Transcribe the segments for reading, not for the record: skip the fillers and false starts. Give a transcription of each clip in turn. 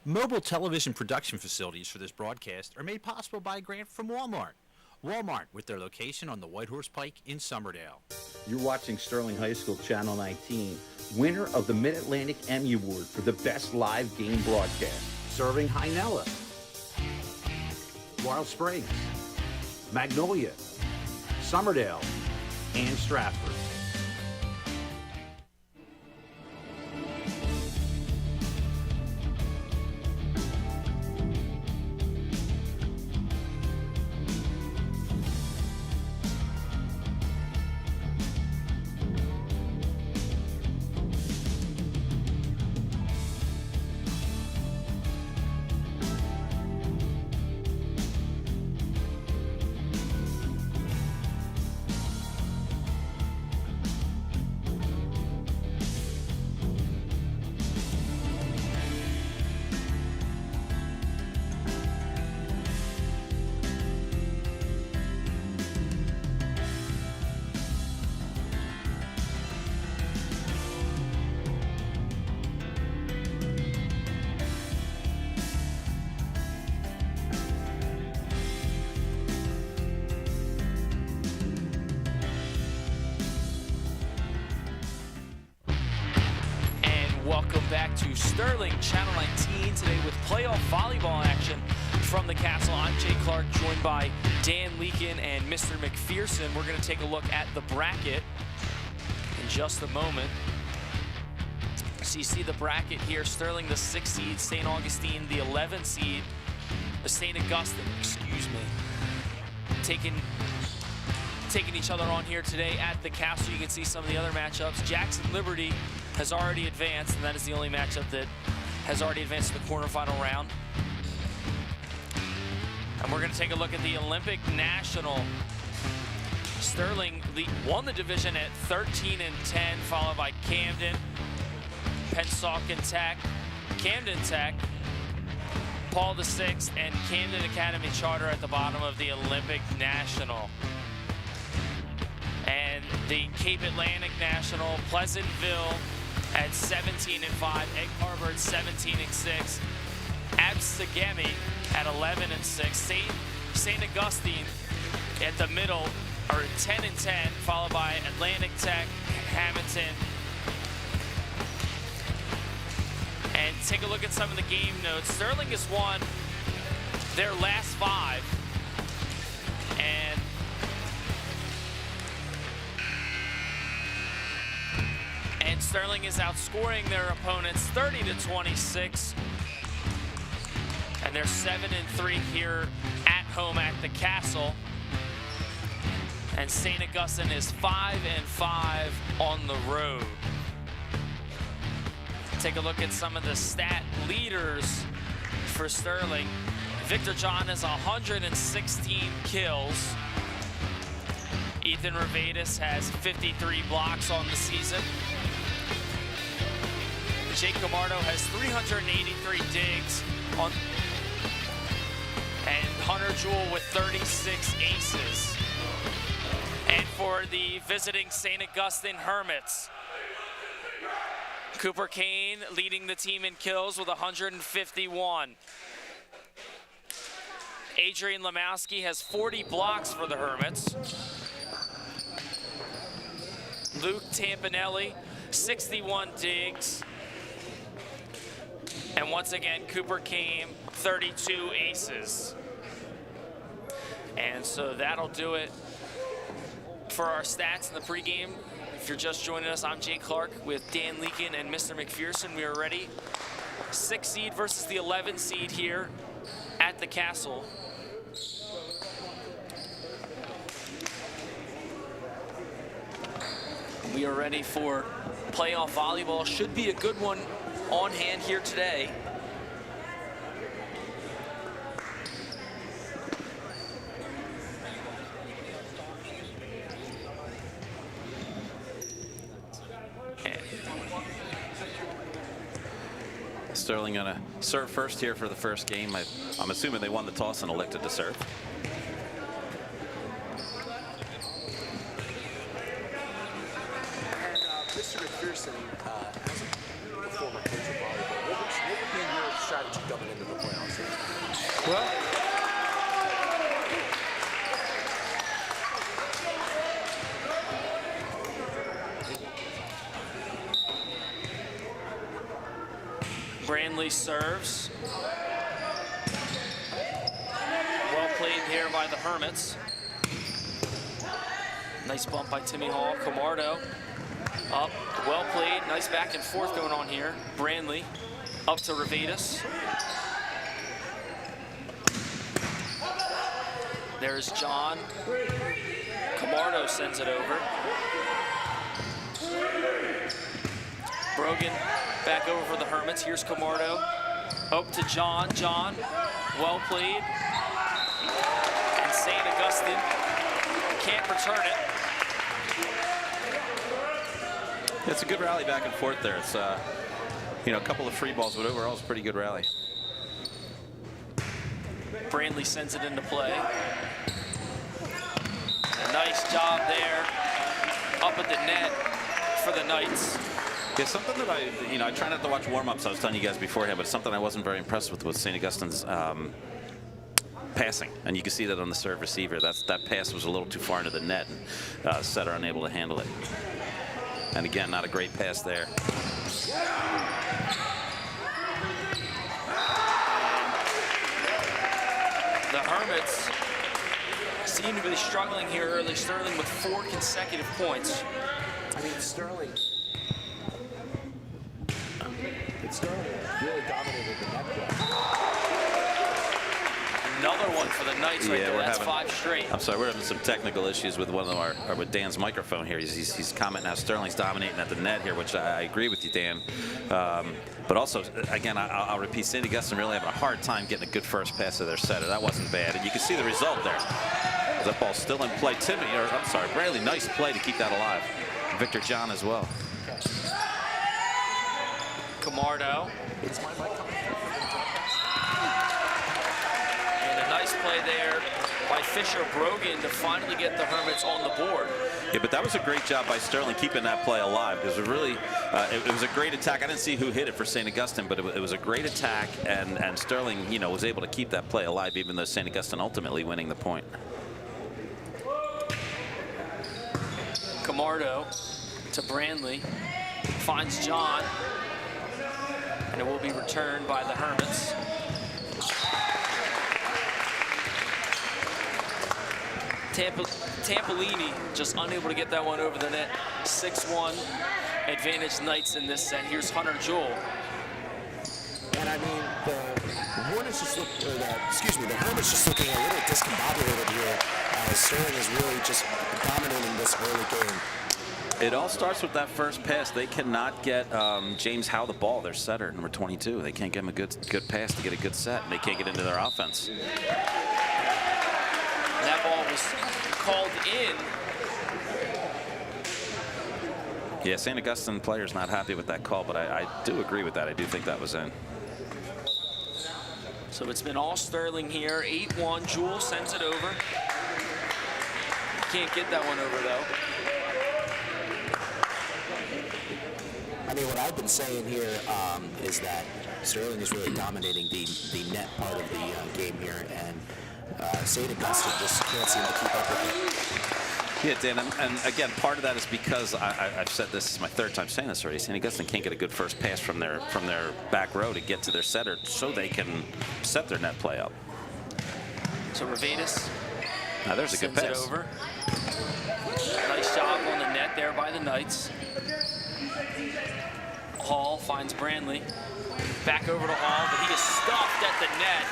Mobile television production facilities for this broadcast are made possible by a grant from Walmart. Walmart, with their location on the White Horse Pike in Somerdale. You're watching Sterling High School Channel 19, winner of the Mid-Atlantic Emmy Award for the Best Live Game Broadcast. Serving Hynella, Laurel Springs, Magnolia, Somerdale, and Stratford. Welcome back to Sterling Channel 19 today with playoff volleyball action from the Castle. I'm Jay Clark, joined by Dan Leakin and Mr. McPherson. We're going to take a look at the bracket in just a moment. So you see the bracket here: Sterling the 6th seed, St. Augustine the 11th seed, St. Augustine, taking each other on here today at the Castle. You can see some of the other matchups. Jackson Liberty has already advanced, and that is the only matchup that has already advanced to the quarterfinal round. And we're going to take a look at the Olympic National. Sterling won the division at 13-10, followed by Camden, Pennsauken Tech, Camden Tech, Paul VI, and Camden Academy Charter at the bottom of the Olympic National. And the Cape Atlantic National, Pleasantville at 17-5, Egg Harbor at 17-6, Absegami at 11-6, St. Augustine at the middle are 10-10, followed by Atlantic Tech, Hamilton. And take a look at some of the game notes. Sterling has won their last 5, and Sterling is outscoring their opponents 30-26, and they're 7-3 here at home at the Castle. And St. Augustine is 5-5 on the road. Take a look at some of the stat leaders for Sterling. Victor John has 116 kills. Ethan Revadas has 53 blocks on the season. Jake Camardo has 383 digs on, and Hunter Jewell with 36 aces. And for the visiting St. Augustine Hermits, Cooper Kane leading the team in kills with 151. Adrian Lemowski has 40 blocks for the Hermits. Luke Tampanelli, 61 digs. And once again, Cooper Kane, 32 aces. And so that'll do it for our stats in the pregame. If you're just joining us, I'm Jay Clark with Dan Leakin and Mr. McPherson. We are ready. 6th seed versus the 11th seed here at the Castle. We are ready for playoff volleyball. Should be a good one on hand here today. Sterling gonna serve first here for the first game. I'm assuming they won the toss and elected to serve. And Mr. McPherson, as a former coach of volleyball, what would be your strategy coming into the playoffs? Well, Brandley serves. Well played here by the Hermits. Nice bump by Timmy Hall. Camardo up, well played. Nice back and forth going on here. Brandley up to Revatus. There's John. Camardo sends it over. Brogan back over for the Hermits. Here's Camardo. Up to John. John, well played. And St. Augustine can't return it. It's a good rally back and forth there. It's you know, a couple of free balls, but overall it's a pretty good rally. Brandley sends it into play. A nice job there up at the net for the Knights. Yeah, something that I try not to watch warm-ups. I was telling you guys beforehand, but something I wasn't very impressed with was St. Augustine's passing, and you can see that on the serve receiver. That pass was a little too far into the net, and setter unable to handle it. And again, not a great pass there. The Hermits seem to be struggling here early. Sterling with 4 consecutive points. I mean, Sterling really dominated the net play. Another one for the Knights right there. That's 5 straight. I'm sorry, we're having some technical issues with with Dan's microphone here. He's commenting how Sterling's dominating at the net here, which I agree with you, Dan. But also, again, I'll repeat, St. Augustine really having a hard time getting a good first pass to their setter. That wasn't bad, and you can see the result there. That ball's still in play. Brandley, nice play to keep that alive. Victor John as well. Camardo. And a nice play there by Fisher Brogan to finally get the Hermits on the board. Yeah, but that was a great job by Sterling keeping that play alive, because it really, it was a great attack. I didn't see who hit it for St. Augustine, but it was a great attack, and Sterling, was able to keep that play alive, even though St. Augustine ultimately winning the point. Camardo to Brandley, finds John, and it will be returned by the Hermits. Tampolini just unable to get that one over the net. 6-1 advantage Knights in this set. Here's Hunter Jewell. And I mean, the Hermits just looking a little discombobulated here. Sterling is really just dominating this early game. It all starts with that first pass. They cannot get James Howe the ball, their setter, number 22. They can't give him a good pass to get a good set, and they can't get into their offense. That ball was called in. Yeah, St. Augustine player's not happy with that call, but I do agree with that. I do think that was in. So it's been all Sterling here. 8-1. Jewell sends it over. Can't get that one over, though. I mean, what I've been saying here is that Sterling is really dominating the net part of the game here, and St. Augustine just can't seem to keep up with it. Yeah, Dan, and again, part of that is because I've said this is my 3rd time saying this already. St. Augustine can't get a good first pass from their back row to get to their setter, so they can set their net play up. So Revatus. Now there's a good pass. Sends it over. Nice job on the net there by the Knights. Hall finds Brandley. Back over to Hall, but he is stuffed at the net.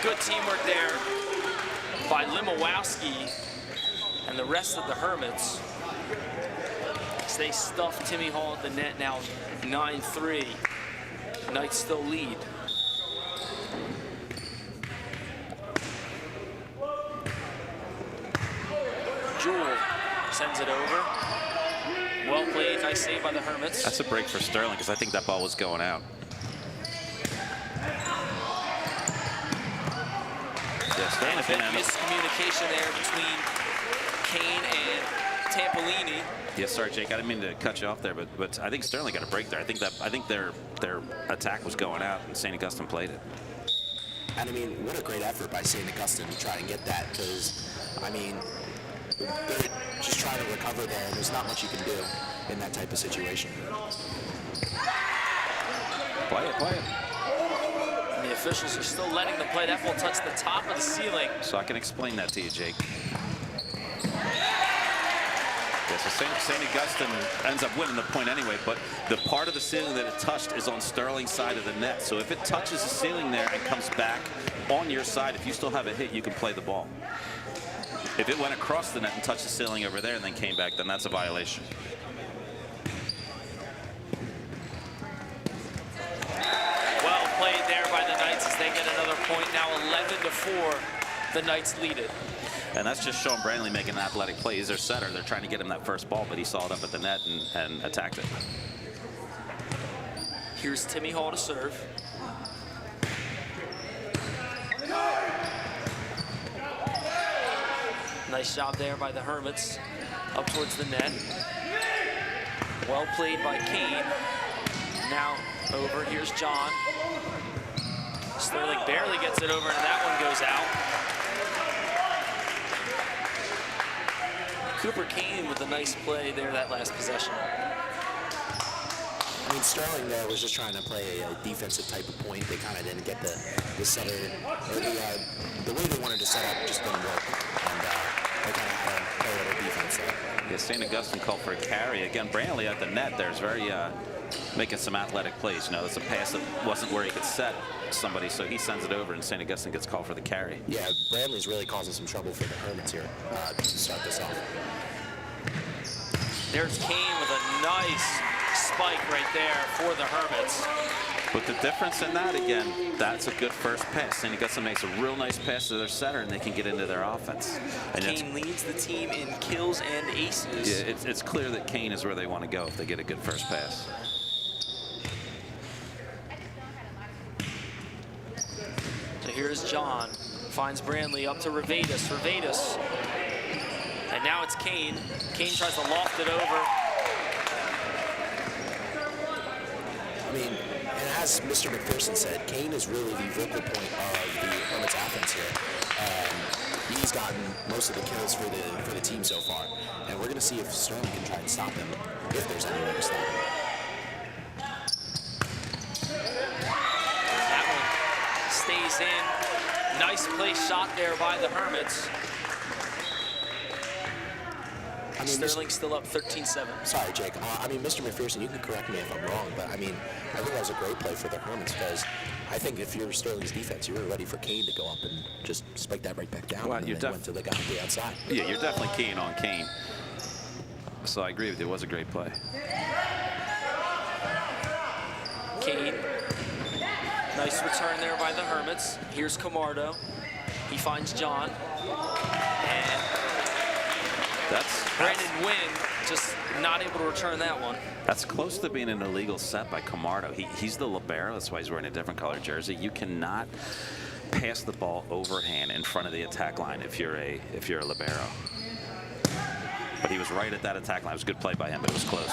Good teamwork there by Limowowski and the rest of the Hermits. As they stuff Timmy Hall at the net, now 9-3. Knights still lead. Jewell sends it over. Well played, nice save by the Hermits. That's a break for Sterling, because I think that ball was going out. And a bit of miscommunication there between Kane and Tampolini. Yes, sorry, Jake. I didn't mean to cut you off there, but I think Sterling got a break there. I think their attack was going out, and St. Augustine played it. And I mean, what a great effort by St. Augustine to try and get that, because I mean, they're just trying to recover there, and there's not much you can do in that type of situation. Play it. And the officials are still letting them play. That ball touched the top of the ceiling. So I can explain that to you, Jake. Yeah, so St. Augustine ends up winning the point anyway, but the part of the ceiling that it touched is on Sterling's side of the net. So if it touches the ceiling there and comes back on your side, if you still have a hit, you can play the ball. If it went across the net and touched the ceiling over there and then came back, then that's a violation. Well played there by the Knights as they get another point. Now 11-4, the Knights lead it. And that's just Sean Brantley making an athletic play. He's their setter. They're trying to get him that first ball, but he saw it up at the net and attacked it. Here's Timmy Hall to serve. Nice job there by the Hermits up towards the net. Well played by Kane. Now over, here's John. Sterling barely gets it over, and that one goes out. Cooper Kane with a nice play there that last possession. I mean, Sterling there was just trying to play a defensive type of point. They kind of didn't get the setter, or the way they wanted to set up just didn't work. And they kind of had to play a little defense there. Yeah, St. Augustine called for a carry. Again, Brantley at the net there's very making some athletic plays. You know, it's a pass that wasn't where he could set somebody, so he sends it over, and St. Augustine gets called for the carry. Yeah, Brantley's really causing some trouble for the Hermits here to start this off. There's Kane with a nice spike right there for the Hermits. But the difference in that, again, that's a good first pass. St. Augustine makes a real nice pass to their center, and they can get into their offense. And Kane leads the team in kills and aces. Yeah, it's clear that Kane is where they want to go if they get a good first pass. So here's John. Finds Brantley up to Revatus. Revatus. And now it's Kane. Kane tries to loft it over. I mean, and as Mr. McPherson said, Kane is really the focal point of the Hermits offense here. He's gotten most of the kills for the team so far. And we're going to see if Sterling can try and stop him, if there's any way to stop him. That one stays in. Nice place shot there by the Hermits. I mean, Sterling's still up 13-7. Sorry, Jake. I mean, Mr. McPherson, you can correct me if I'm wrong, but I mean, I think that was a great play for the Hermits, because I think if you're Sterling's defense, you were ready for Kane to go up and just spike that right back down, Well, and then went to the guy on the outside. Yeah, you're definitely keen on Kane. So I agree with you. It was a great play. Kane. Nice return there by the Hermits. Here's Camardo. He finds John. And Brandon Wynn just not able to return that one. That's close to being an illegal set by Camardo. He's the libero. That's why he's wearing a different color jersey. You cannot pass the ball overhand in front of the attack line if you're a libero. But he was right at that attack line. It was a good play by him, but it was close.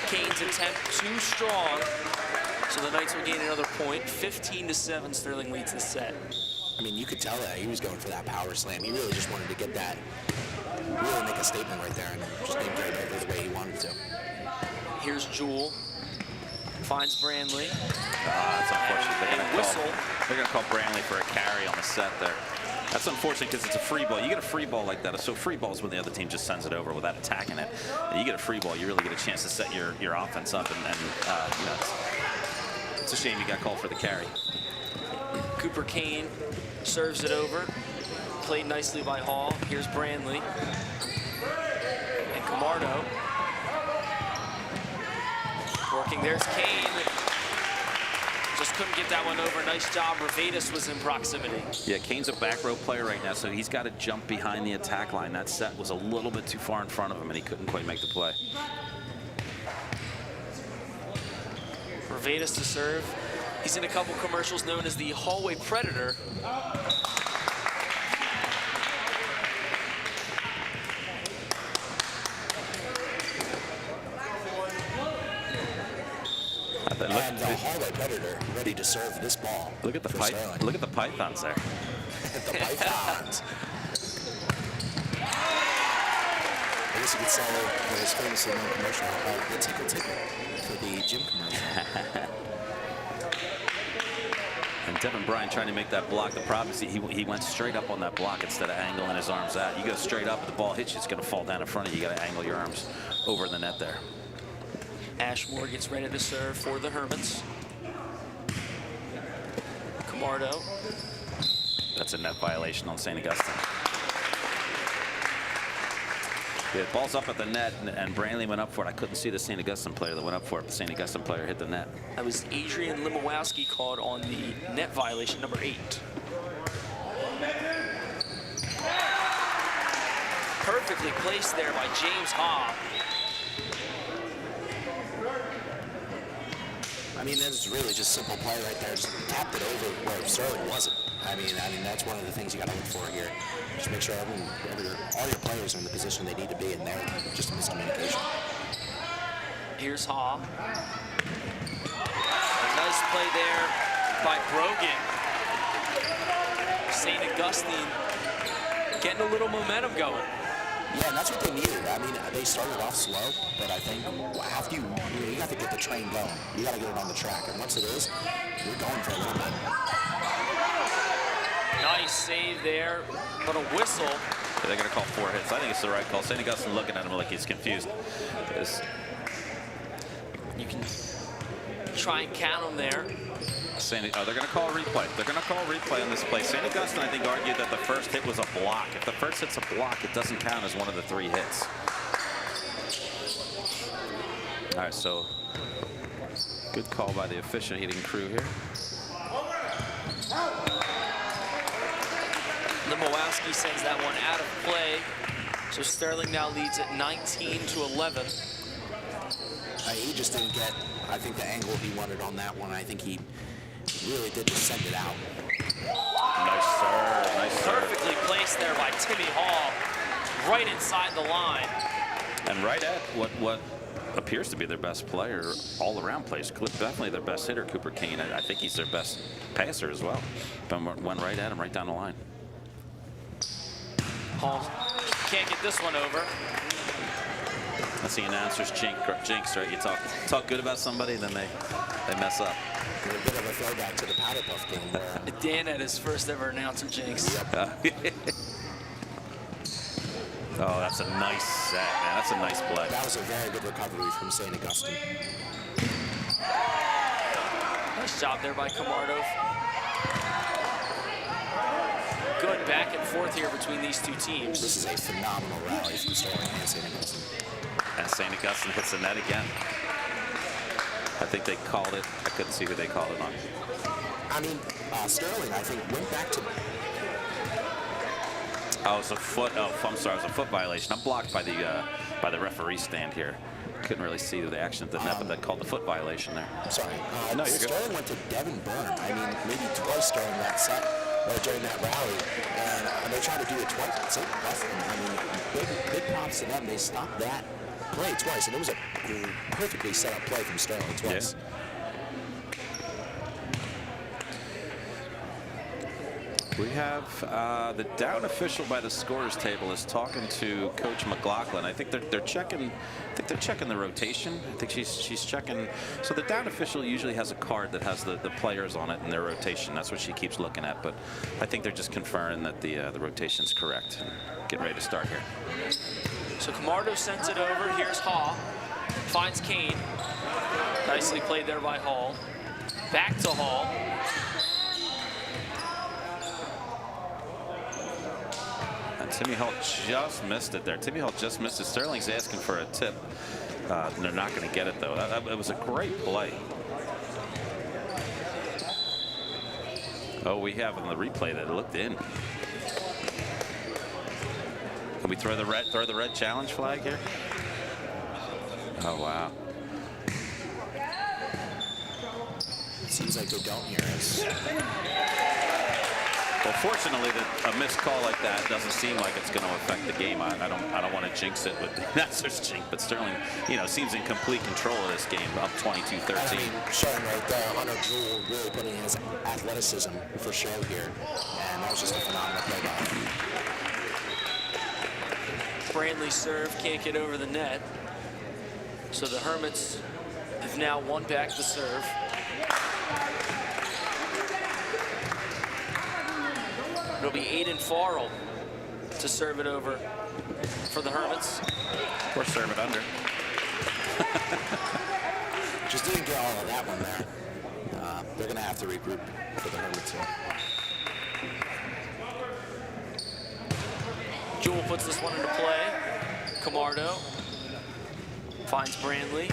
Kane's attempt too strong, so the Knights will gain another point. 15-7, Sterling leads the set. I mean, you could tell that he was going for that power slam. He really just wanted to get that, really make a statement right there, and just didn't get it over the way he wanted to. Here's Jewell. Finds Brantley. That's unfortunate. They're going to call Brantley for a carry on the set there. That's unfortunate because it's a free ball. You get a free ball like that. So free ball is when the other team just sends it over without attacking it. And you get a free ball, you really get a chance to set your offense up. And you know, it's a shame you got called for the carry. Cooper Kane serves it over. Played nicely by Hall. Here's Brantley. And Camardo. Working, there's Kane. Just couldn't get that one over. Nice job. Revatus was in proximity. Yeah, Kane's a back row player right now, so he's got to jump behind the attack line. That set was a little bit too far in front of him, and he couldn't quite make the play. Revatus to serve. He's in a couple commercials known as the Hallway Predator. And the hallway predator ready to serve this ball. Look at the look at the pythons there. The pythons. I guess you could say his famously known commercial, the tickle tickle for the gym commercial. And Devin Bryan trying to make that block. The problem is he went straight up on that block instead of angling his arms out. You go straight up, if the ball hits you, it's going to fall down in front of you. You got to angle your arms over the net there. Ashmore gets ready to serve for the Hermits. Camardo. That's a net violation on St. Augustine. Yeah, ball's up at the net, and Brantley went up for it. I couldn't see the St. Augustine player that went up for it. The St. Augustine player hit the net. That was Adrian Limowowski called on the net violation, number 8. Perfectly placed there by James Haw. I mean, that's really just simple play right there. Just tapped it over where Sterling wasn't. I mean, that's one of the things you got to look for here. Just make sure all your players are in the position they need to be, and they're just a miscommunication. Here's Haw. A nice play there by Brogan. St. Augustine getting a little momentum going. Yeah, and that's what they needed. I mean, they started off slow, but I think after you got to get the train going. You got to get it on the track, and once it is, you're going for a little bit. Nice save there, but a whistle. Yeah, they're going to call 4 hits. I think it's the right call. St. Augustine looking at him like he's confused. You can try and count him there. They're going to call a replay. They're going to call a replay on this play. St. Augustine, I think, argued that the first hit was a block. If the first hit's a block, it doesn't count as one of the 3 hits. All right, so good call by the officiating crew here. Limowowski sends that one out of play. So Sterling now leads at 19-11. He just didn't get, I think, the angle he wanted on that one. I think he really did just send it out. Nice serve. Nice serve. Perfectly placed there by Timmy Hall, right inside the line. And right at what appears to be their best player, all-around plays. Definitely their best hitter, Cooper Kane. I think he's their best passer as well. But went right at him, right down the line. Hall can't get this one over. That's the announcer's jinx, right? You talk good about somebody, then they mess up. A bit of a throwback to the Powder Puff game there. Dan had his first ever announcer jinx. Oh, that's a nice set, man. That's a nice play. That was a very good recovery from St. Augustine. Nice job there by Camardo. Good back and forth here between these two teams. This is a phenomenal rally from Sterling and St. Augustine. And St. Augustine hits the net again. I think they called it. I couldn't see who they called it on. I mean, Sterling, I think, went back to... Oh, it's a foot. Oh, I'm sorry. It was a foot violation. I'm blocked by the referee stand here. Couldn't really see the action at the net, but they called the foot violation there. I'm sorry. No, you're Sterling good. went to Devin Byrne. I mean, maybe twice during that set, or during that rally, and they tried to do it twice. St. Augustine, I mean, big props to them. They stopped that play twice, and it was a perfectly set up play from Sterling twice. Yeah. We have the down official by the scorers table is talking to Coach McLaughlin. I think they're checking. I think they're checking the rotation. I think she's checking. So the down official usually has a card that has the players on it and their rotation. That's what she keeps looking at. But I think they're just confirming that the rotation's correct. And getting ready to start here. So Camardo sends it over. Here's Hall. Finds Kane. Nicely played there by Hall. Back to Hall. Timmy Hall just missed it there. Timmy Hall just missed it. Sterling's asking for a tip. They're not going to get it, though. It was a great play. Oh, we have on the replay that it looked in. Can we throw the red challenge flag here? Oh, wow. It seems like they don't hear us. Well, fortunately, a missed call like that doesn't seem like it's going to affect the game. I don't want to jinx it with the announcer's jinx, but Sterling, seems in complete control of this game, up 22-13. I mean, showing right there, Hunter Jewell really putting his athleticism for show here, and that was just a phenomenal play by him. Brandley's serve can't get over the net, so the Hermits have now won back the serve. It'll be Aiden Farrell to serve it over for the Hermits. Or serve it under. Just didn't get all of that one there. They're going to have to regroup for the Hermits here. Jewell puts this one into play. Camardo finds Brandley.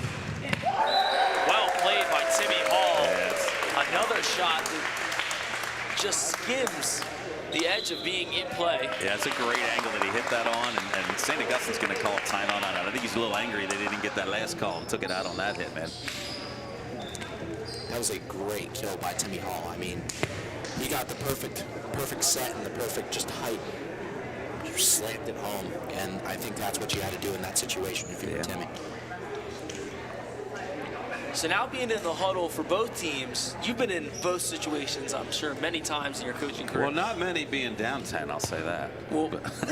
Well played by Timmy Hall. Yes. Another shot that just skims the edge of being in play. Yeah, it's a great angle that he hit that on, and St. Augustine's going to call timeout on that. I think he's a little angry they didn't get that last call and took it out on that hit, man. That was a great kill by Timmy Hall. I mean, he got the perfect set and the perfect just height. Just slammed it home, and I think that's what you had to do in that situation if you were Timmy. So now being in the huddle for both teams, you've been in both situations, I'm sure, many times in your coaching career. Well, not many being down 10, I'll say that. Well,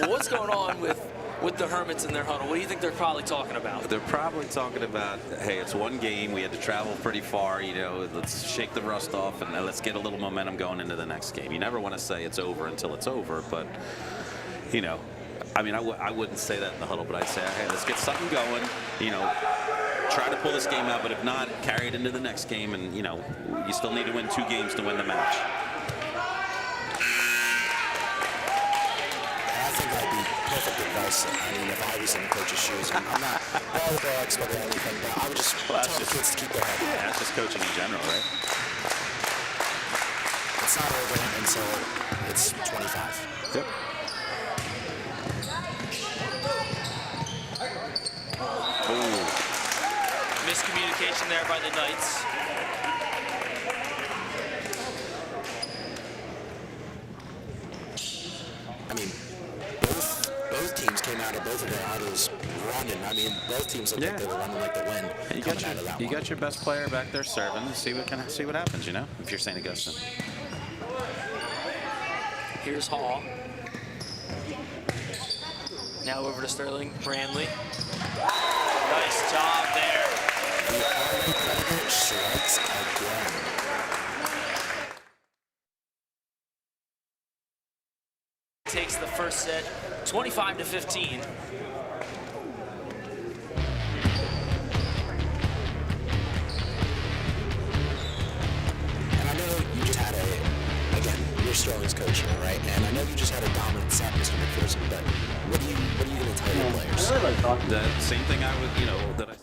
what's going on with the Hermits in their huddle? What do you think they're probably talking about? They're probably talking about, hey, it's one game. We had to travel pretty far. Let's shake the rust off and let's get a little momentum going into the next game. You never want to say it's over until it's over, but, I mean, I wouldn't say that in the huddle, but I'd say, hey, let's get something going, try to pull this game out, but if not, carry it into the next game, and, you still need to win 2 games to win the match. I think that'd be perfect advice. I mean, if I was in the coach's shoes, I'm not volleyball expert or anything, but I would just tell the kids to keep their head down. Yeah, that's just coaching in general, right? It's not over until it's 25. Yep. Miscommunication there by the Knights. I mean, both teams came out of both of their huddles running. I mean, both teams looked like they were running like the wind coming out of that one. You got your best player back there serving. See what happens, if you're St. Augustine. Here's Hall. Now over to Sterling Brandley. Nice job there. The Army Predator strikes again. Takes the first set, 25-15. And I know you just had you're Sterling's coach here, right? And I know you just had a dominant set, Mr. McPherson, but what are you going to tell your players? The same thing that I.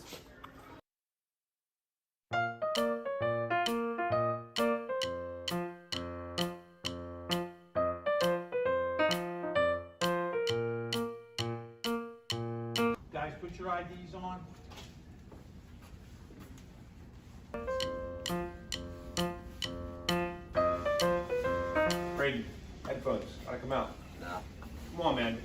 Guys, put your IDs on. Brady, headphones. Gotta come out. No. Come on, man.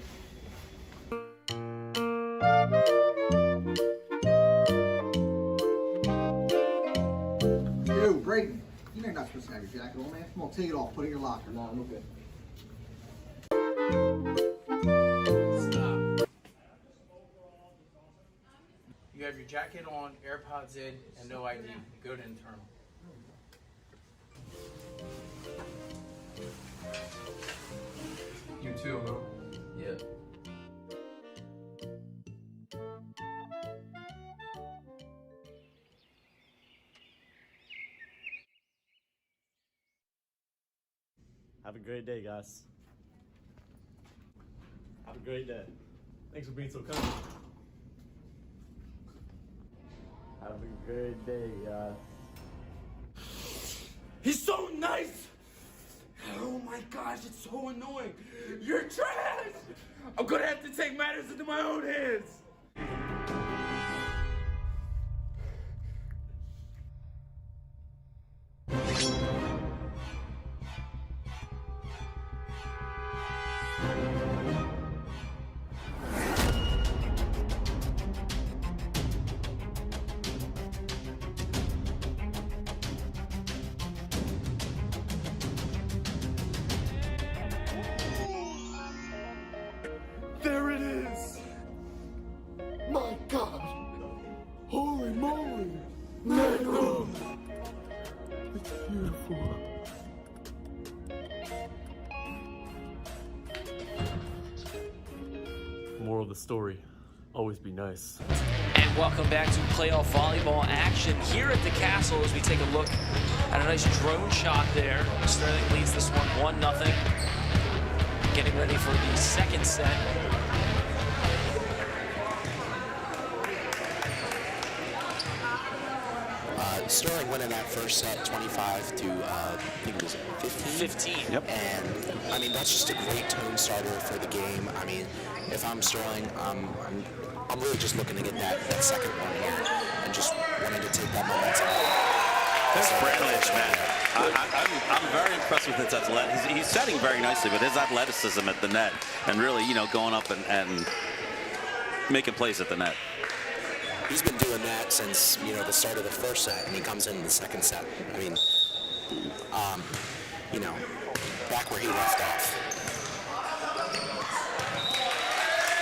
Yo, Brayden, you know you're not supposed to have your jacket on, man. Come on, take it off. Put it in your locker. No, I'm okay. Stop. You have your jacket on, AirPods in, and no ID. Go to internal. You too, huh? Yeah. Have a great day, guys. Have a great day. Thanks for being so kind. Have a great day, guys. He's so nice! Oh my gosh, it's so annoying. You're trash! I'm gonna have to take matters into my own hands. Moral of the story, always be nice. And welcome back to playoff volleyball action here at the Castle as we take a look at a nice drone shot there. Sterling leads this one 1-0. Getting ready for the second set. Sterling winning that first set 25 to, I think it was 15? 15. Yep. And, I mean, that's just a great tone starter for the game. I mean, if I'm Sterling, I'm really just looking to get that second one here and just wanting to take that momentum. That's brilliant, man. I'm very impressed with his athleticism. He's setting very nicely, but his athleticism at the net and really, you know, going up and making plays at the net. He's been doing that since, you know, the start of the first set, and he comes in the second set. I mean, you know, back where he left off.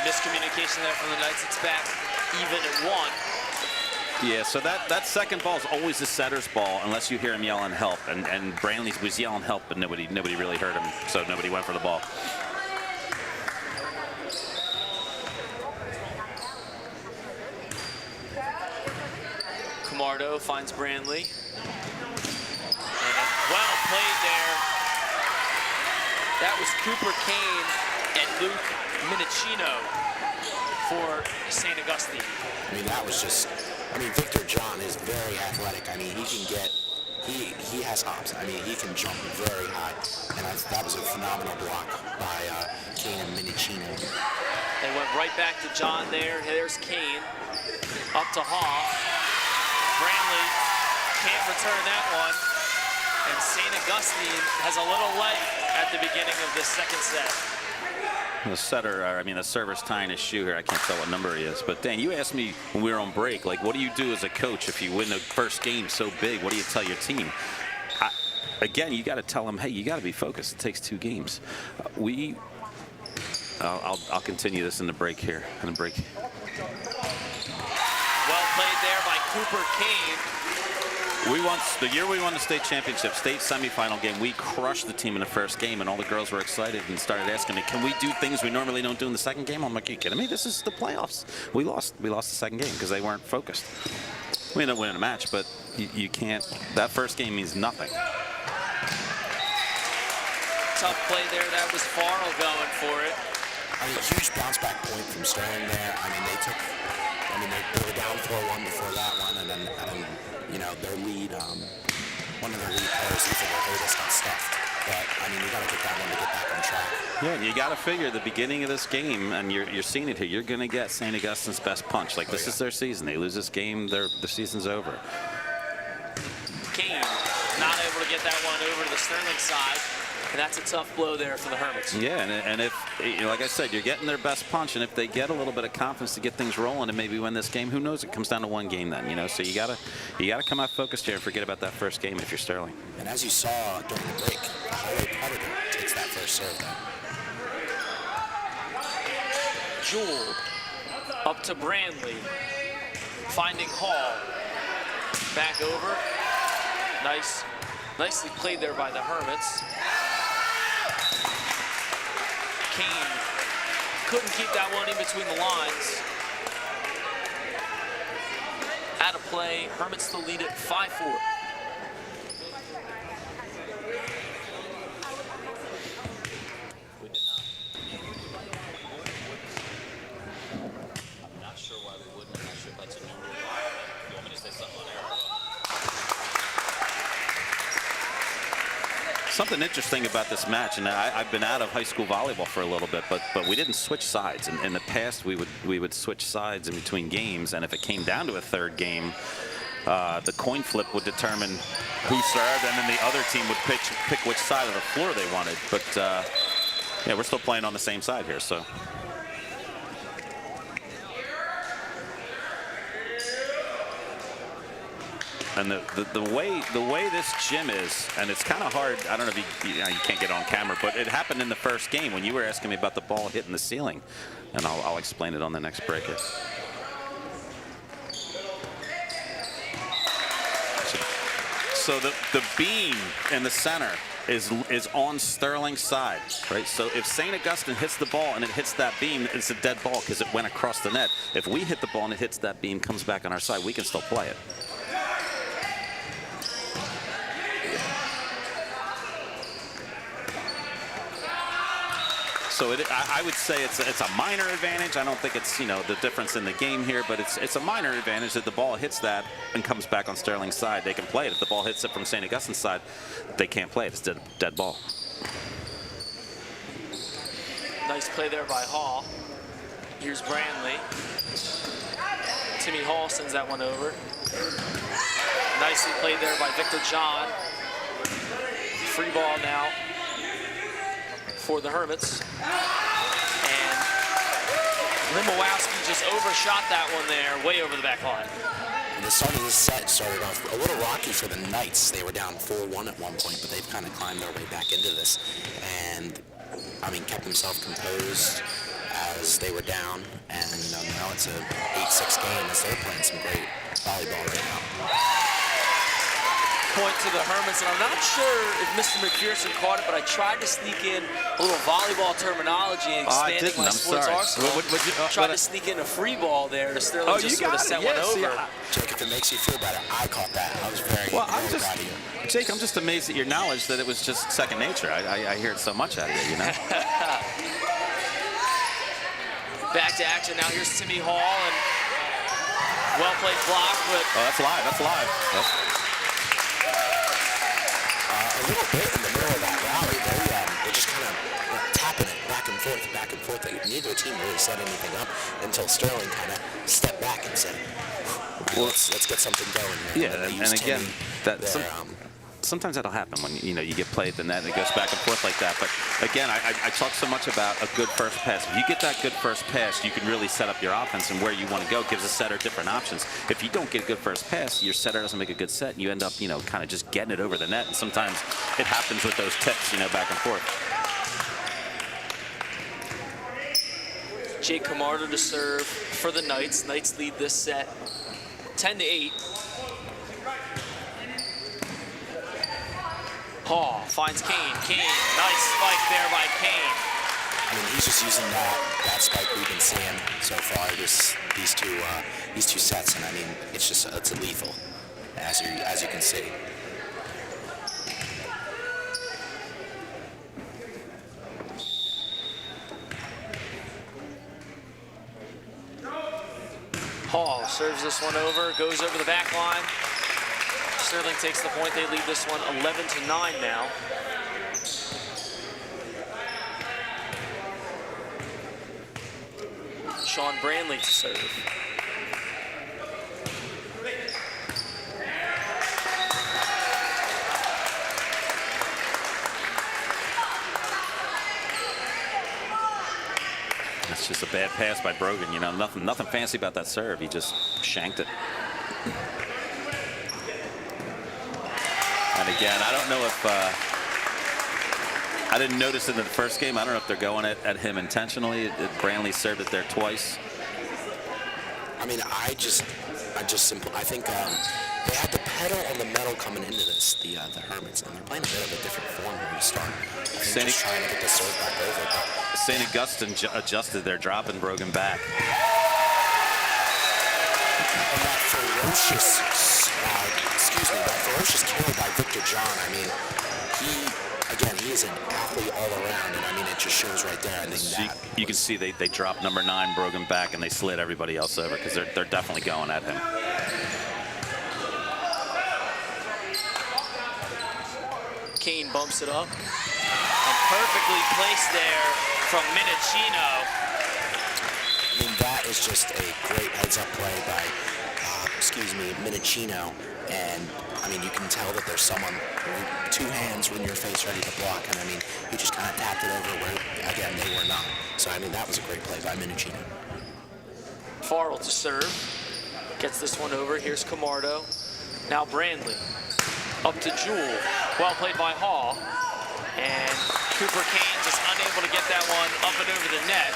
Miscommunication there from the Knights. It's back even at 1. Yeah, so that second ball is always the setter's ball unless you hear him yelling help. And Brantley was yelling help, but nobody really heard him, so nobody went for the ball. Camardo finds Brantley. And well played there. That was Cooper Kane and Luke Minicino for St. Augustine. I mean, that was just, I mean, Victor John is very athletic. I mean, he can get, he has hops. I mean, he can jump very high. And that was a phenomenal block by Kane and Minicino. They went right back to John there. There's Kane. Up to Hall. Brantley can't return that one. And St. Augustine has a little light at the beginning of this second set. The setter, the server's tying his shoe here. I can't tell what number he is. But Dan, you asked me when we were on break, like, what do you do as a coach if you win the first game so big? What do you tell your team? Again, you got to tell them, hey, you got to be focused. It takes 2 games. I'll continue this in the break here. In the break. Well played there by Cooper Kane. The year we won the state championship, state semifinal game, we crushed the team in the first game, and all the girls were excited and started asking me, can we do things we normally don't do in the second game? I'm like, are you kidding me? This is the playoffs. We lost the second game because they weren't focused. We ended up winning a match, but you can't. That first game means nothing. Tough play there. That was Farrell going for it. I mean, huge bounce back point from Sterling there. I mean, they were down 4-1 before that one, and then you know, their lead, one of their lead players, Ethan Otis, got stuffed. But, I mean, you got to get that one to get back on track. Yeah, you got to figure the beginning of this game, and you're seeing it here, you're going to get St. Augustine's best punch. Like, this is their season. They lose this game, the season's over. Kane not able to get that one over to the Sterling side. And that's a tough blow there for the Hermits. Yeah, and if, you know, like I said, you're getting their best punch, and if they get a little bit of confidence to get things rolling and maybe win this game, who knows? It comes down to 1 game then, you know. So you gotta come out focused here and forget about that first game if you're Sterling. And as you saw during the break, the Highway Predator takes that first serve then. Jewell up to Brantley, finding Hall. Back over. Nicely played there by the Hermits. Kane couldn't keep that one in between the lines. Out of play, Hermits still lead it 5-4. I'm not sure why we wouldn't. I'm not sure if that's a new rule. You want me to say something on air? Something interesting about this match, and I've been out of high school volleyball for a little bit, but we didn't switch sides. In the past, we would switch sides in between games, and if it came down to a third game, the coin flip would determine who served, and then the other team would pick which side of the floor they wanted. But yeah, we're still playing on the same side here, so. And the way this gym is, and it's kind of hard. I don't know if you can't get on camera, but it happened in the first game when you were asking me about the ball hitting the ceiling, and I'll explain it on the next break. So the beam in the center is on Sterling's side, right? So if St. Augustine hits the ball and it hits that beam, it's a dead ball because it went across the net. If we hit the ball and it hits that beam, comes back on our side, we can still play it. So I would say it's a minor advantage. I don't think it's, you know, the difference in the game here, but it's a minor advantage that the ball hits that and comes back on Sterling's side. They can play it. If the ball hits it from St. Augustine's side, they can't play it. It's dead ball. Nice play there by Hall. Here's Brandley. Timmy Hall sends that one over. Nicely played there by Victor John. Free ball now for the Hermits. And Limowowski just overshot that one there, way over the back line. The start of this set started off a little rocky for the Knights. They were down 4-1 at one point, but they've kind of climbed their way back into this. And, I mean, kept themselves composed as they were down. And now it's a 8-6 game as they're playing some great volleyball right now. Point to the Hermits, and I'm not sure if Mr. McPherson caught it, but I tried to sneak in a little volleyball terminology and expanding my sports arsenal. Tried to sneak in a free ball there. Sterling just sort of sent one over. Jake, if it makes you feel better, I caught that. I was very proud of you. Jake, I'm just amazed at your knowledge that it was just second nature. I hear it so much out of you, you know? Back to action now. Here's Timmy Hall, and well-played block. But oh, that's live. That's live. A little bit in the middle of that rally, they're just kind of tapping it back and forth, back and forth. Neither team really set anything up until Sterling kind of stepped back and said, well, let's get something going here. Yeah, and again, sometimes that'll happen when you get played at the net and it goes back and forth like that. But again, I talk so much about a good first pass. If you get that good first pass, you can really set up your offense and where you want to go. Gives a setter different options. If you don't get a good first pass, your setter doesn't make a good set, and you end up kind of just getting it over the net. And sometimes it happens with those tips, back and forth. Jake Camardo to serve for the Knights. Knights lead this set 10-8. Hall finds Kane. Nice spike there by Kane. I mean, he's just using that spike we've been seeing so far these two sets, and I mean, it's lethal, as you can see. Hall serves this one over, goes over the back line. Sterling takes the point. They lead this one 11-9 now. Sean Brandley to serve. That's just a bad pass by Brogan. Nothing fancy about that serve. He just shanked it. And again, I don't know if I didn't notice it in the first game. I don't know if they're going at him intentionally. Brandley served it there twice. I mean, I think they had the pedal on the metal coming into this, the Hermits, and they're playing a bit of a different form here to start. I think just trying to get the serve back over. But St. Augustine adjusted their drop and Brogan back. And that ferocious carry by Victor John. I mean, he is an athlete all around, and I mean, it just shows right there. I think you can see they dropped number 9 Brogan back, and they slid everybody else over because they're definitely going at him. Kane bumps it up, and perfectly placed there from Minicino. I mean, that is just a great heads-up play by, Minicino. And, I mean, you can tell that there's someone, 2 hands in your face ready to block. And, I mean, he just kind of tapped it over where, again, they were not. So, I mean, that was a great play by Minicino. Farrell to serve. Gets this one over. Here's Camardo. Now Brandley. Up to Jewell. Well played by Hall. And Cooper Kane just unable to get that one up and over the net.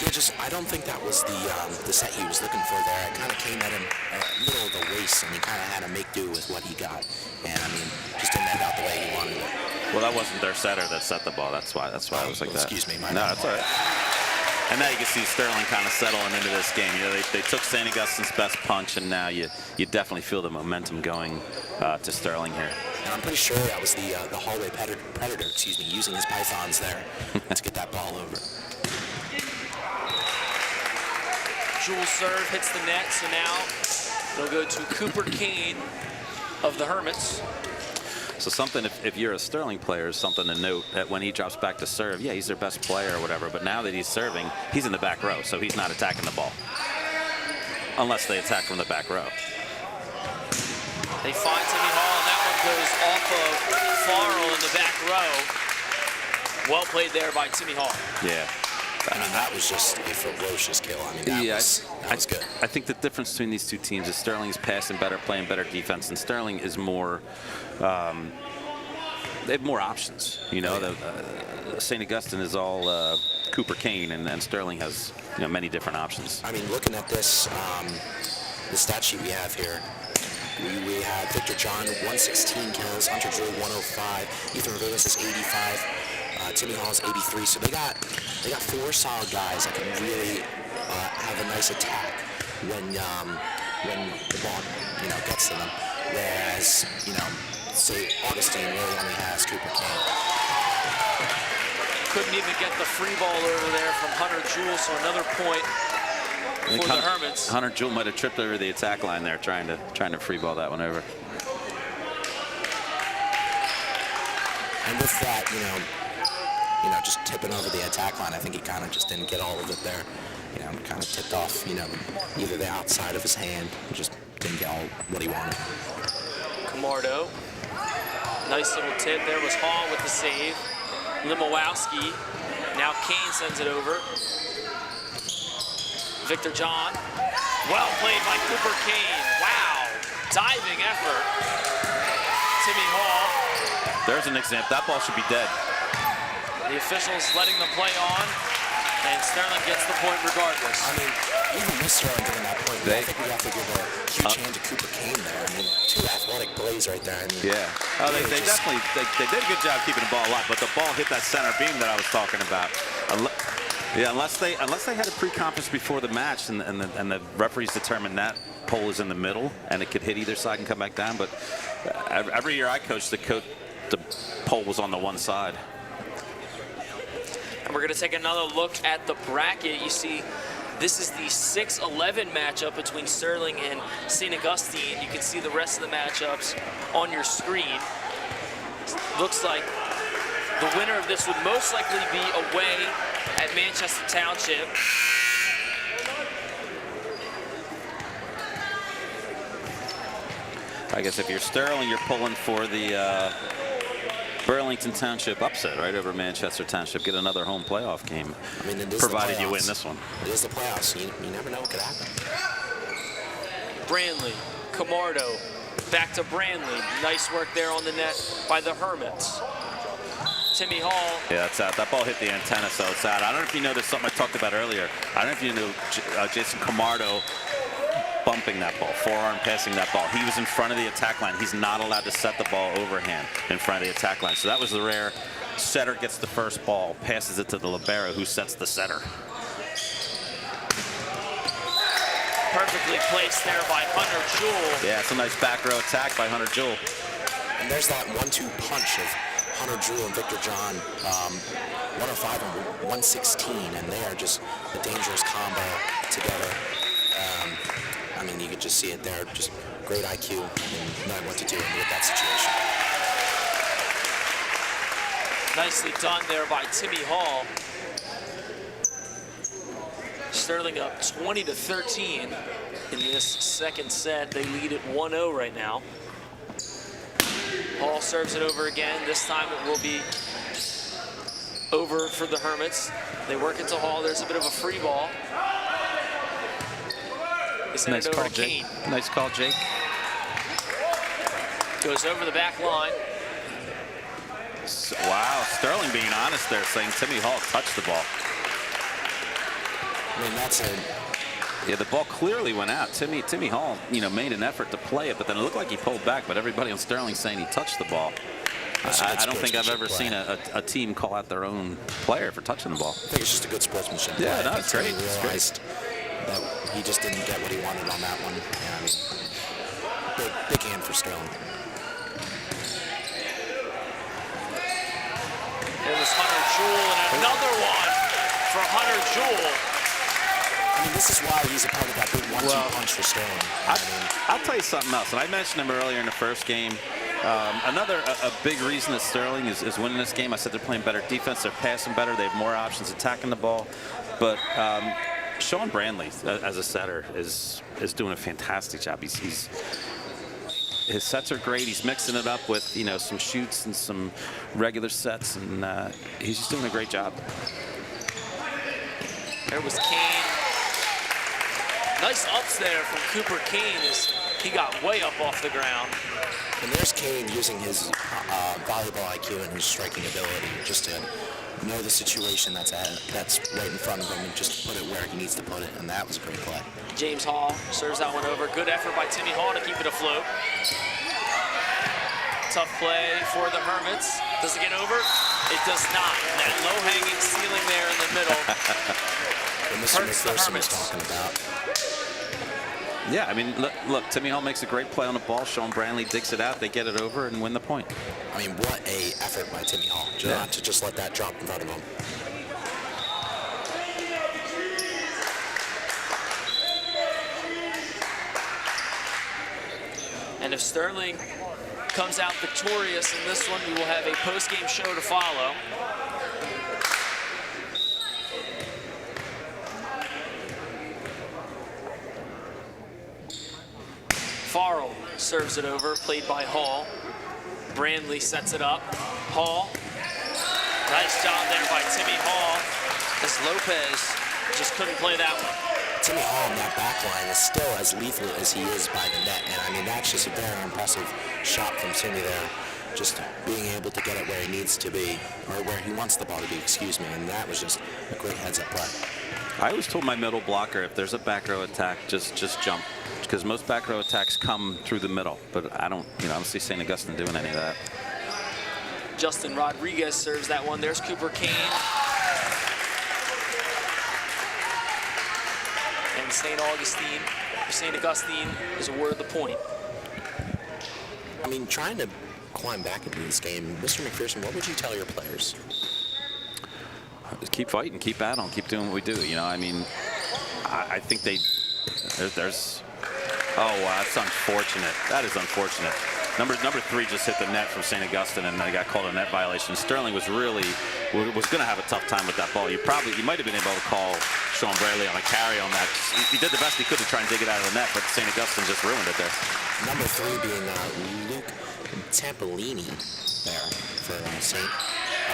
Yeah, I don't think that was the set he was looking for there. It kind of came at him middle of the waist, and he kind of had to make do with what he got. And I mean, just didn't end out the way he wanted it. Well, that wasn't their setter that set the ball. That's why I was like that. Excuse me, No, that's all right. And now you can see Sterling kind of settling into this game. You know, they took St. Augustine's best punch, and now you definitely feel the momentum going to Sterling here. And I'm pretty sure that was the hallway predator, using his pythons there to get that ball over. Jules' serve hits the net, so now it'll go to Cooper Kane of the Hermits. So something, if you're a Sterling player, is something to note that when he drops back to serve, yeah, he's their best player or whatever, but now that he's serving, he's in the back row, so he's not attacking the ball. Unless they attack from the back row. They find Timmy Hall, and that one goes off of Farrell in the back row. Well played there by Timmy Hall. Yeah. I mean, that was just a ferocious kill. I mean, that was good. I think the difference between these two teams is Sterling's passing better, playing better defense, and Sterling is more, they have more options. You know, St. Augustine is all Cooper Kane, and Sterling has, you know, many different options. I mean, looking at this, the stat sheet we have here, we have Victor John 116 kills, Hunter Drew 105, Ethan Rivas is 85. Timmy Hall's 83, so they got 4 solid guys that can really have a nice attack when the ball gets to them. Whereas say Augustine really only has Cooper Kane. Couldn't even get the free ball over there from Hunter Jewell, so another point for the Hermits. Hunter Jewell might have tripped over the attack line there, trying to free ball that one over. And with that, just tipping over the attack line, I think he kind of just didn't get all of it there. Kind of tipped off, either the outside of his hand, just didn't get all what he wanted. Camardo, nice little tip. There was Hall with the save. Limowowski, now Kane sends it over. Victor John, well played by Cooper Kane. Wow, diving effort. Timmy Hall. There's an example. That ball should be dead. The officials letting them play on, and Sterling gets the point regardless. I mean, even with Sterling getting that point, I think we have to give a huge hand to Cooper Kane there. I mean, 2 athletic plays right there. I mean, yeah. Oh, they definitely they did a good job keeping the ball alive, but the ball hit that center beam that I was talking about. Yeah, unless they had a pre-conference before the match, and the referees determined that pole is in the middle and it could hit either side and come back down. But every year I coached, the pole was on the one side. And we're going to take another look at the bracket. You see, this is the 6-11 matchup between Sterling and St. Augustine. You can see the rest of the matchups on your screen. Looks like the winner of this would most likely be away at Manchester Township. I guess if you're Sterling, you're pulling for the Burlington Township upset right over Manchester Township. Get another home playoff game, I mean, it is provided you win this one. It is the playoffs. You never know what could happen. Brandley, Camardo, back to Brandley. Nice work there on the net by the Hermits. Timmy Hall. Yeah, that's out. That ball hit the antenna, so it's out. I don't know if you noticed something I talked about earlier. I don't know if you knew Jason Camardo bumping that ball, forearm passing that ball. He was in front of the attack line. He's not allowed to set the ball overhand in front of the attack line. So that was the rare. Setter gets the first ball, passes it to the libero, who sets the setter. Perfectly placed there by Hunter Jewell. Yeah, it's a nice back row attack by Hunter Jewell. And there's that 1-2 punch of Hunter Jewell and Victor John, 105 and 116, and they are just a dangerous combo together. I mean, you could just see it there, just great IQ and knowing what to do with that situation. Nicely done there by Timmy Hall. Sterling up 20-13 in this second set. They lead at 1-0 right now. Hall serves it over again. This time it will be over for the Hermits. They work into Hall. There's a bit of a free ball. Nice call, Jake. Nice call, Jake. Goes over the back line. Wow, Sterling being honest there, saying Timmy Hall touched the ball. I mean, that's a... Yeah, the ball clearly went out. Timmy Hall, made an effort to play it, but then it looked like he pulled back. But everybody on Sterling saying he touched the ball. I don't think I've ever seen a team call out their own player for touching the ball. I think it's just a good sportsmanship. Yeah, play. no, it's great. He realized that he just didn't get what he wanted on that one. Yeah, I mean, big hand for Sterling. It was Hunter Jewell, and another one for Hunter Jewell. I mean, this is why he's a part of that big 1-2 punch for Sterling. I'll tell you something else, and I mentioned him earlier in the first game. Another big reason that Sterling is winning this game, I said they're playing better defense, they're passing better, they have more options attacking the ball. But Sean Brandley, as a setter, is doing a fantastic job. His sets are great. He's mixing it up with some shoots and some regular sets, and he's just doing a great job. There was Kane. Nice ups there from Cooper Kane as he got way up off the ground. And there's Kane using his volleyball IQ and his striking ability just to know the situation that's right in front of him and just put it where he needs to put it, and that was a great play. James Hall serves that one over. Good effort by Timmy Hall to keep it afloat. Tough play for the Hermits. Does it get over? It does not. That low-hanging ceiling there in the middle hurts the Hermits. Talking about. Yeah, I mean, look, Timmy Hall makes a great play on the ball. Sean Brandley digs it out. They get it over and win the point. I mean, what a effort by Timmy Hall not to just let that drop in front of him. And if Sterling comes out victorious in this one, we will have a post-game show to follow. Farrell serves it over, played by Hall. Brandley sets it up. Hall. Nice job there by Timmy Hall, as Lopez just couldn't play that one. Timmy Hall in that back line is still as lethal as he is by the net, and I mean, that's just a very impressive shot from Timmy there. Just being able to get it where he needs to be, or where he wants the ball to be, excuse me, and that was just a great heads-up play. I always told my middle blocker, if there's a back row attack, just jump. Because most back row attacks come through the middle, but I don't see St. Augustine doing any of that. Justin Rodriguez serves that one. There's Cooper Kane. And St. Augustine is awarded the point. I mean, trying to climb back into this game, Mr. McPherson, what would you tell your players? Keep fighting, keep at them, keep doing what we do. I mean, I think there's. Oh, wow, that's unfortunate. That is unfortunate. Number 3 just hit the net from St. Augustine, and they got called a net violation. Sterling was going to have a tough time with that ball. You might have been able to call Sean Brandley on a carry on that. He did the best he could to try and dig it out of the net, but St. Augustine just ruined it there. Number 3 being Luke Tampolini there for St.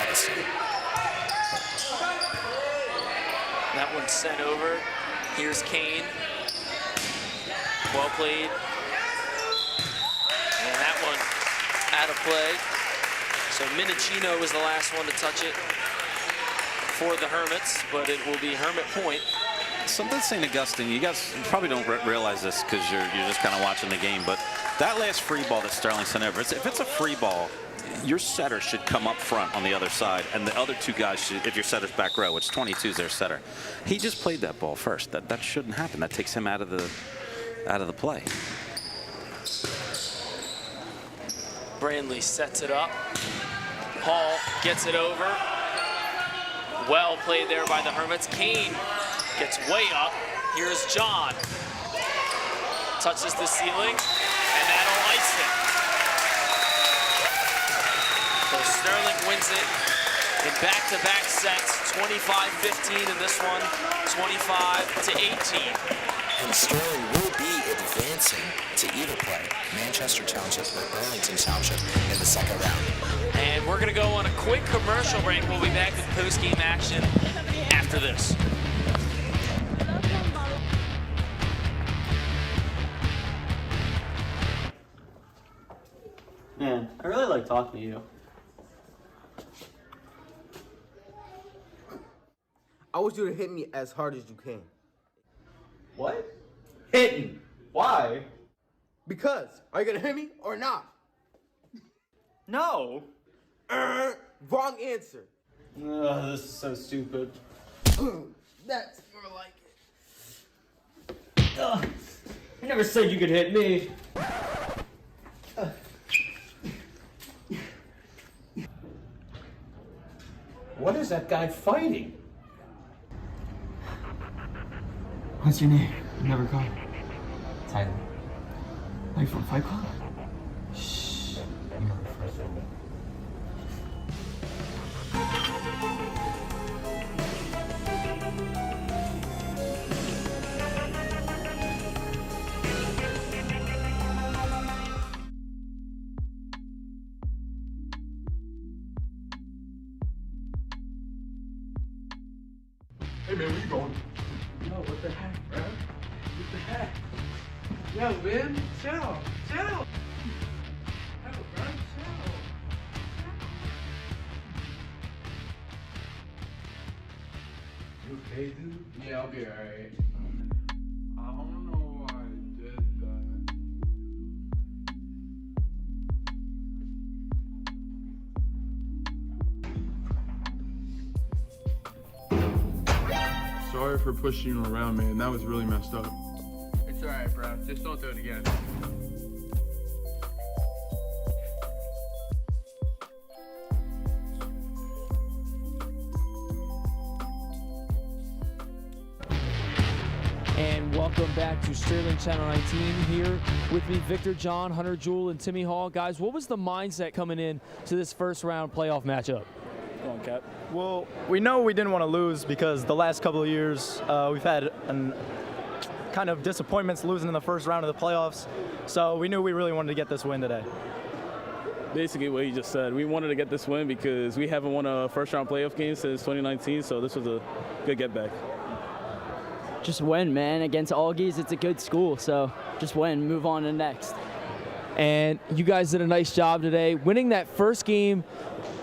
Augustine. That one's sent over. Here's Kane. Well played. And that one out of play. So Minicino was the last one to touch it for the Hermits, but it will be Hermit point. Something St. Augustine, you guys probably don't realize this because you're just kind of watching the game, but that last free ball that Sterling sent over, if it's a free ball, your setter should come up front on the other side, and the other 2 guys should, if your setter's back row, which 22 is their setter. He just played that ball first. That shouldn't happen. That takes him out of the play. Brandley sets it up. Hall gets it over. Well played there by the Hermits. Kane gets way up. Here's John. Touches the ceiling, and that'll ice it. So Sterling wins it in back-to-back sets, 25-15 in this one, 25-18. And Sterling will be advancing to either play Manchester Township or Burlington Township in the second round. And we're going to go on a quick commercial break. We'll be back with post-game action after this. Man, I really like talking to you. I I want you to hit me as hard as you can. What? Hit me. Why? Because, are you gonna hit me or not? No. Wrong answer. This is so stupid. That's more like it. I never said you could hit me. What is that guy fighting? What's your name? You never called. Tyler. Are you from Fight Club? Shh. You know the first rule. Hey man, where you going? Yo, what the heck, bro? What the heck? Yo, man, chill. Yo, bro, chill. You okay, dude? Yeah, I'll be alright. I don't know why I did that. Sorry for pushing you around, man. That was really messed up. It's alright, bro. Just don't do it again. And welcome back to Sterling Channel 19 here with me, Victor, John, Hunter, Jewel, and Timmy Hall. Guys, what was the mindset coming in to this first round playoff matchup? Go on, Cap. Well, we know we didn't want to lose because the last couple of years we've had kind of disappointments losing in the first round of the playoffs. So we knew we really wanted to get this win today. Basically what you just said. We wanted to get this win because we haven't won a first-round playoff game since 2019, so this was a good get-back. Just win, man. Against Augies, it's a good school, so just win, move on to the next. And you guys did a nice job today, winning that first game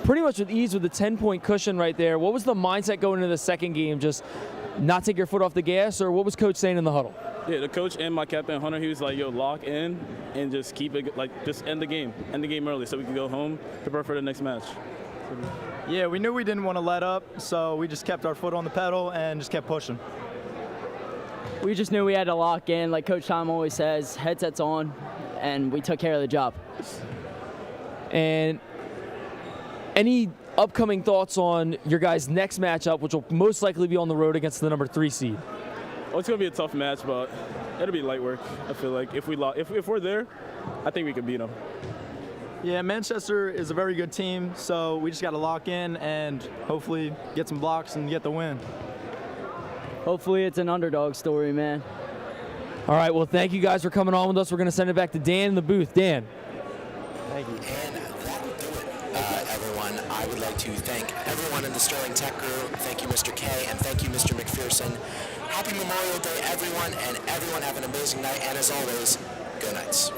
pretty much with ease with a 10-point cushion right there. What was the mindset going into the second game? Just not take your foot off the gas, or what was Coach saying in the huddle? Yeah, the coach and my captain, Hunter, he was like, yo, lock in and just keep it, like, just end the game early so we can go home, prepare for the next match. Yeah, we knew we didn't want to let up, so we just kept our foot on the pedal and just kept pushing. We just knew we had to lock in, like Coach Tom always says, headsets on, and we took care of the job. And any upcoming thoughts on your guys' next matchup, which will most likely be on the road against the number 3 seed? Well, it's going to be a tough match, but it'll be light work. I feel like if we're there, I think we can beat them. Yeah, Manchester is a very good team, so we just got to lock in and hopefully get some blocks and get the win. Hopefully it's an underdog story, man. All right, well, thank you guys for coming on with us. We're going to send it back to Dan in the booth. Dan. Thank you. And that will do it, everyone. I would like to thank everyone in the Sterling Tech crew. Thank you, Mr. K, and thank you, Mr. McPherson. Happy Memorial Day, everyone, and everyone have an amazing night. And as always, go Knights.